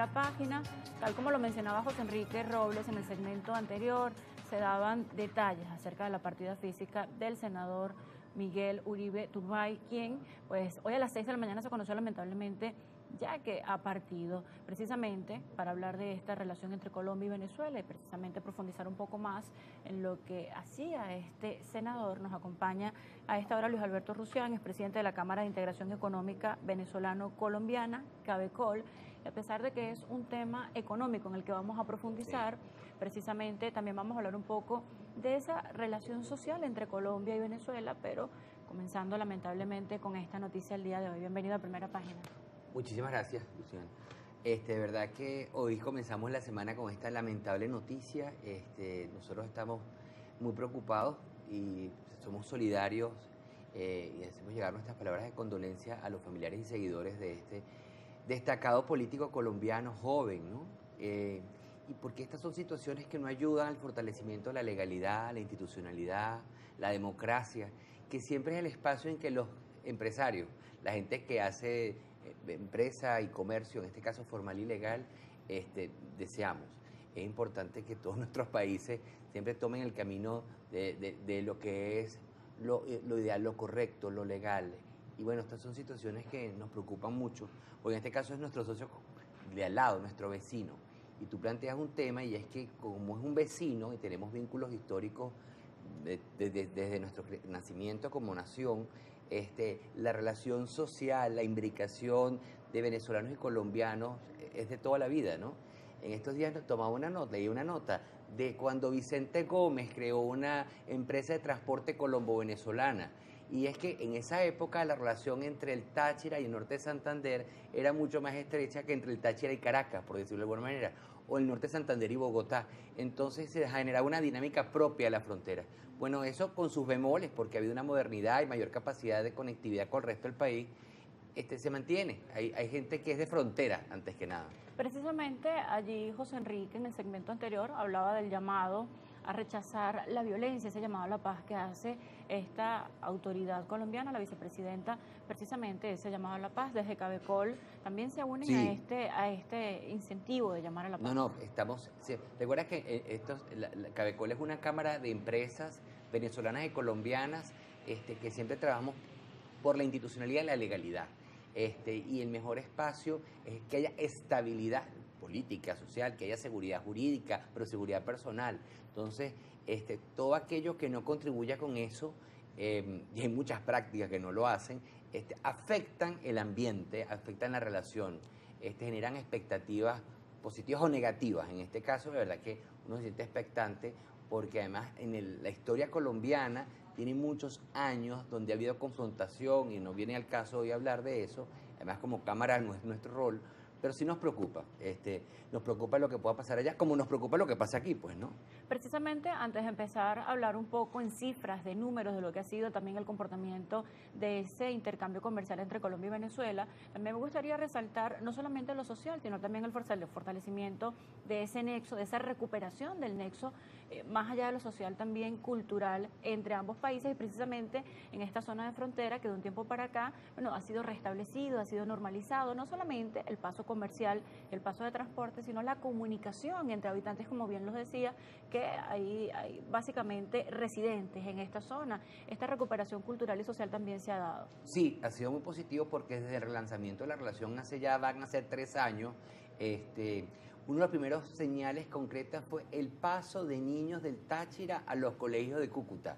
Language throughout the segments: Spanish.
primera página. Tal como lo mencionaba José Enrique Robles en el segmento anterior, se daban detalles acerca de la partida física del senador Miguel Uribe Turbay, quien pues hoy a las 6 de la mañana se conoció lamentablemente ya que ha partido. Precisamente para hablar de esta relación entre Colombia y Venezuela y precisamente profundizar un poco más en lo que hacía este senador, nos acompaña a esta hora Luis Alberto Rusián, es presidente de la Cámara de Integración Económica Venezolano-Colombiana, CAVECOL, y a pesar de que es un tema económico en el que vamos a profundizar, precisamente también vamos a hablar un poco de esa relación social entre Colombia y Venezuela, pero comenzando lamentablemente con esta noticia el día de hoy. Bienvenido a Primera Página. Muchísimas gracias, Luciana. De verdad que hoy comenzamos la semana con esta lamentable noticia. Nosotros estamos muy preocupados y somos solidarios y hacemos llegar nuestras palabras de condolencia a los familiares y seguidores de este destacado político colombiano joven, ¿no? Y porque estas son situaciones que no ayudan al fortalecimiento de la legalidad, la institucionalidad, la democracia, que siempre es el espacio en que los empresarios, la gente que hace empresa y comercio, en este caso formal y legal, deseamos. Es importante que todos nuestros países siempre tomen el camino de lo que es lo ideal, lo correcto, lo legal. Y bueno, estas son situaciones que nos preocupan mucho, porque en este caso es nuestro socio de al lado, nuestro vecino. Y tú planteas un tema y es que como es un vecino y tenemos vínculos históricos desde nuestro nacimiento como nación, la relación social, la imbricación de venezolanos y colombianos es de toda la vida, ¿no? En estos días tomaba una nota, leí una nota de cuando Vicente Gómez creó una empresa de transporte colombo-venezolana. Y es que en esa época la relación entre el Táchira y el norte de Santander era mucho más estrecha que entre el Táchira y Caracas, por decirlo de alguna manera, o el norte de Santander y Bogotá. Entonces se generaba una dinámica propia de la frontera. Bueno, eso con sus bemoles, porque ha habido una modernidad y mayor capacidad de conectividad con el resto del país, se mantiene. Hay gente que es de frontera, antes que nada. Precisamente allí José Enrique en el segmento anterior hablaba del llamado a rechazar la violencia, ese llamado a la paz que hace esta autoridad colombiana, la vicepresidenta, precisamente ese llamado a la paz. Desde CAVECOL también se unen Sí. a este incentivo de llamar a la paz. No, estamos... Sí. Recuerda que CAVECOL es una cámara de empresas venezolanas y colombianas que siempre trabajamos por la institucionalidad y la legalidad. Y el mejor espacio es que haya estabilidad política, social, que haya seguridad jurídica, pero seguridad personal. Entonces, todo aquello que no contribuya con eso, y hay muchas prácticas que no lo hacen, afectan el ambiente, afectan la relación, generan expectativas positivas o negativas. En este caso, de verdad que uno se siente expectante porque además la historia colombiana tiene muchos años donde ha habido confrontación y no viene al caso hoy hablar de eso. Además, como cámara no es nuestro rol, pero sí nos preocupa. Nos preocupa lo que pueda pasar allá, como nos preocupa lo que pasa aquí, pues, ¿no? Precisamente antes de empezar a hablar un poco en cifras, de números, de lo que ha sido también el comportamiento de ese intercambio comercial entre Colombia y Venezuela, también me gustaría resaltar no solamente lo social, sino también el fortalecimiento de ese nexo, de esa recuperación del nexo, más allá de lo social, también cultural entre ambos países, y precisamente en esta zona de frontera que de un tiempo para acá, bueno, ha sido restablecido, ha sido normalizado, no solamente el paso comercial, el paso de transporte, sino la comunicación entre habitantes, como bien los decía, que hay básicamente residentes en esta zona. Esta recuperación cultural y social también se ha dado. Sí, ha sido muy positivo porque desde el relanzamiento de la relación van a ser 3 años, uno de los primeros señales concretas fue el paso de niños del Táchira a los colegios de Cúcuta.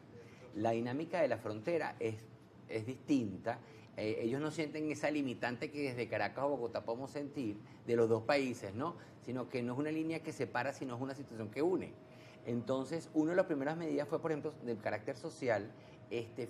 La dinámica de la frontera es distinta. Ellos no sienten esa limitante que desde Caracas o Bogotá podemos sentir de los dos países, ¿no? Sino que no es una línea que separa, sino es una situación que une. Entonces, una de las primeras medidas fue, por ejemplo, de carácter social,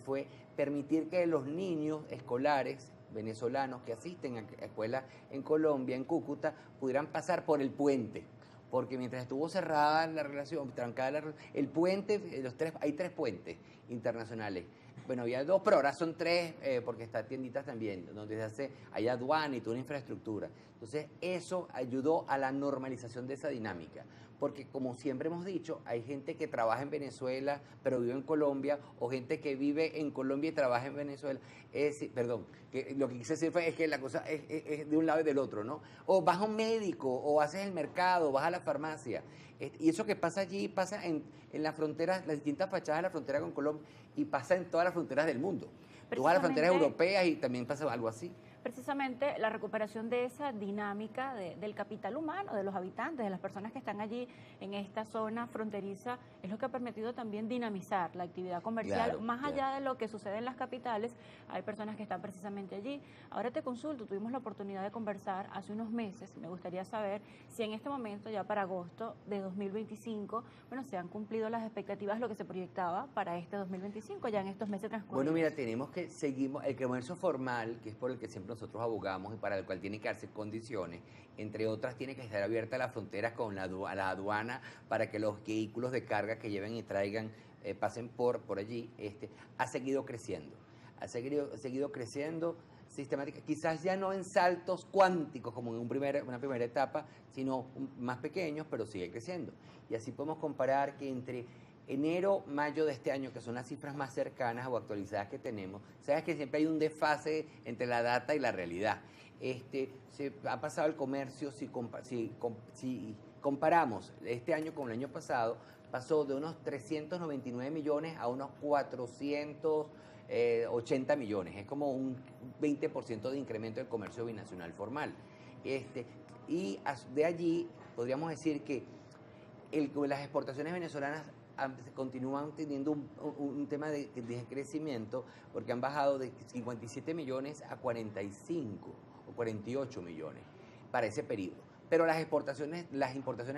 fue permitir que los niños escolares venezolanos que asisten a escuelas en Colombia, en Cúcuta, pudieran pasar por el puente. Porque mientras estuvo cerrada la relación, trancada el puente, hay 3 puentes internacionales. Bueno, había 2, pero ahora son 3, porque está tienditas también, donde hay aduana y toda una infraestructura. Entonces, eso ayudó a la normalización de esa dinámica. Porque, como siempre hemos dicho, hay gente que trabaja en Venezuela, pero vive en Colombia, o gente que vive en Colombia y trabaja en Venezuela. Perdón, que lo que quise decir es que la cosa es de un lado y del otro, ¿no? O vas a un médico, o haces el mercado, vas a la farmacia. Y eso que pasa allí pasa en las fronteras, las distintas fachadas de la frontera con Colombia, y pasa en todas las fronteras del mundo. Tú vas a las fronteras europeas y también pasa algo así. Precisamente la recuperación de esa dinámica del capital humano, de los habitantes, de las personas que están allí en esta zona fronteriza, es lo que ha permitido también dinamizar la actividad comercial. Claro, más allá de lo que sucede en las capitales, hay personas que están precisamente allí. Ahora te consulto, tuvimos la oportunidad de conversar hace unos meses, me gustaría saber si en este momento, ya para agosto de 2025, bueno, se han cumplido las expectativas, lo que se proyectaba para este 2025, ya en estos meses transcurridos. Bueno, mira, tenemos que seguir el comercio formal, que es por el que siempre nosotros abogamos y para el cual tiene que darse condiciones, entre otras tiene que estar abierta las fronteras con la aduana para que los vehículos de carga que lleven y traigan pasen por allí, ha seguido creciendo. Ha seguido creciendo sistemática, quizás ya no en saltos cuánticos como en una primera etapa, sino más pequeños, pero sigue creciendo. Y así podemos comparar que entre enero, mayo de este año, que son las cifras más cercanas o actualizadas que tenemos, sabes que siempre hay un desfase entre la data y la realidad. Se ha pasado el comercio, si comparamos este año con el año pasado, pasó de unos 399 millones a unos 480 millones. Es como un 20% de incremento del comercio binacional formal. Y de allí podríamos decir que las exportaciones venezolanas continúan teniendo un tema de crecimiento porque han bajado de 57 millones a 45 o 48 millones para ese periodo. Pero las importaciones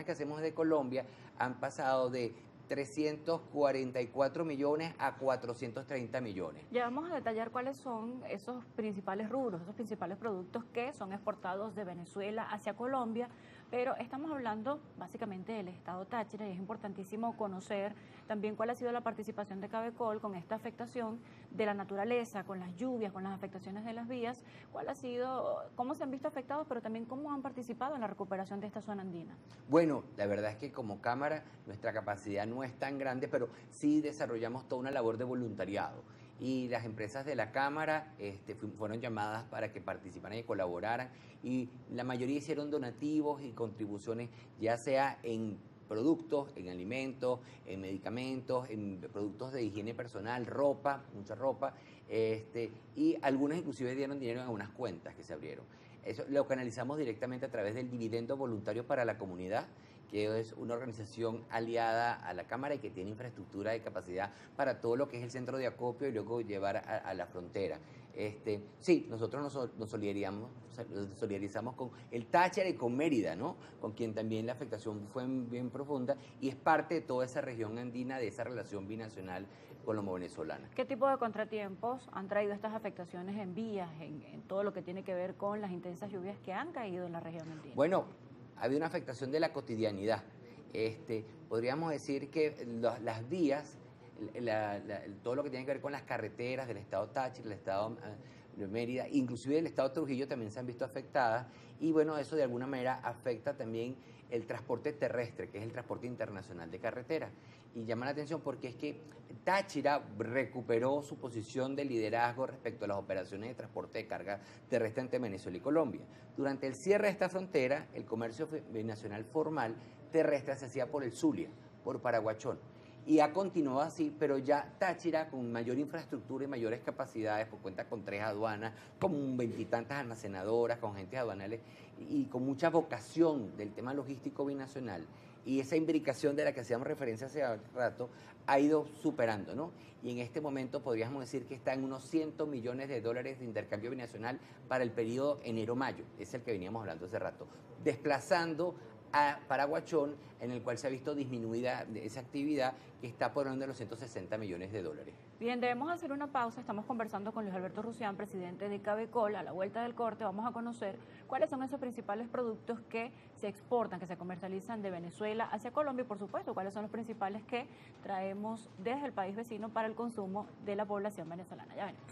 que hacemos de Colombia han pasado de 344 millones a 430 millones. Ya vamos a detallar cuáles son esos principales rubros, esos principales productos que son exportados de Venezuela hacia Colombia, pero estamos hablando básicamente del estado Táchira y es importantísimo conocer también cuál ha sido la participación de Cabecol con esta afectación de la naturaleza, con las lluvias, con las afectaciones de las vías, cuál ha sido, cómo se han visto afectados, pero también cómo han participado en la recuperación de esta zona andina. Bueno, la verdad es que como Cámara nuestra capacidad no es tan grande, pero sí desarrollamos toda una labor de voluntariado. Y las empresas de la Cámara fueron llamadas para que participaran y colaboraran, y la mayoría hicieron donativos y contribuciones, ya sea en productos, en alimentos, en medicamentos, en productos de higiene personal, ropa, mucha ropa, y algunos inclusive dieron dinero en unas cuentas que se abrieron. Eso lo canalizamos directamente a través del Dividendo Voluntario para la Comunidad, que es una organización aliada a la Cámara y que tiene infraestructura de capacidad para todo lo que es el centro de acopio y luego llevar a la frontera. Sí, nosotros nos solidarizamos con el Táchira y con Mérida, ¿no? Con quien también la afectación fue bien profunda y es parte de toda esa región andina, de esa relación binacional colombo-venezolana. ¿Qué tipo de contratiempos han traído estas afectaciones en vías, en todo lo que tiene que ver con las intensas lluvias que han caído en la región andina? Bueno, ha habido una afectación de la cotidianidad. Podríamos decir que las vías, todo lo que tiene que ver con las carreteras del estado Táchira, del estado de Mérida, inclusive del estado Trujillo también se han visto afectadas, y bueno, eso de alguna manera afecta también el transporte terrestre, que es el transporte internacional de carretera. Y llama la atención porque es que Táchira recuperó su posición de liderazgo respecto a las operaciones de transporte de carga terrestre entre Venezuela y Colombia. Durante el cierre de esta frontera, el comercio binacional formal terrestre se hacía por el Zulia, por Paraguachón. Y ha continuado así, pero ya Táchira, con mayor infraestructura y mayores capacidades, pues cuenta con 3 aduanas, con 20 y tantas almacenadoras, con agentes aduanales y con mucha vocación del tema logístico binacional. Y esa imbricación de la que hacíamos referencia hace rato ha ido superando, ¿no? Y en este momento podríamos decir que está en unos $100 millones de intercambio binacional para el periodo enero-mayo, es el que veníamos hablando hace rato, desplazando a Paraguachón, en el cual se ha visto disminuida esa actividad que está por donde los $160 millones. Bien, debemos hacer una pausa. Estamos conversando con Luis Alberto Rusián, presidente de Cabecol. A la vuelta del corte vamos a conocer cuáles son esos principales productos que se exportan, que se comercializan de Venezuela hacia Colombia y, por supuesto, cuáles son los principales que traemos desde el país vecino para el consumo de la población venezolana. Ya venimos.